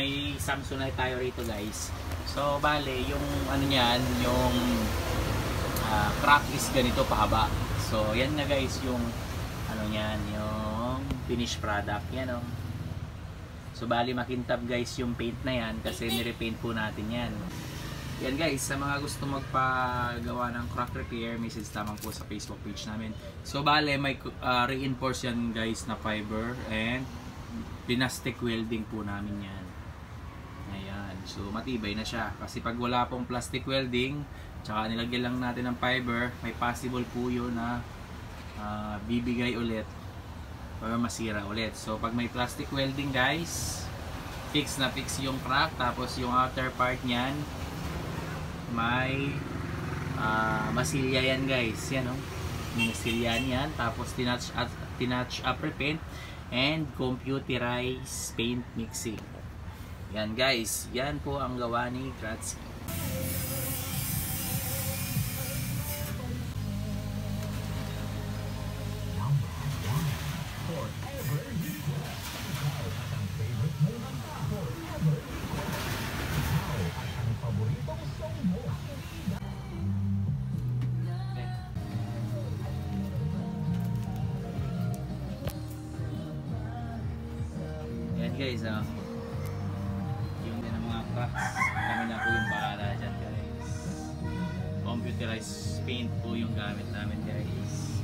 may Samsonite tayo rito guys. So bale, yung ano niyan, yung crack is ganito pahaba. So yan na guys yung ano niyan, yung finished product. Yan oh. So bali makintab guys yung paint na yan kasi nirepaint po natin yan. Yan guys, sa mga gusto magpagawa ng crack repair, message lamang po sa Facebook page namin. So bale, may reinforce yan guys na fiber and plastic welding po namin yan. Ayan, so matibay na siya. Kasi pag wala pong plastic welding, tsaka nilagyan lang natin ng fiber, may possible po yun na bibigay ulit or masira ulit. So pag may plastic welding guys, fix na fix yung crack. Tapos yung outer part nyan, may masilya yan guys. Yan o, may masilya yan. Tapos tinatch up repaint and computerized paint mixing. Yan guys, yan po ang gawa ni Kratzky. Yan guys, yung din ang mga cracks, kami na po yung bahala dyan guys. Computerized paint po yung gamit namin guys.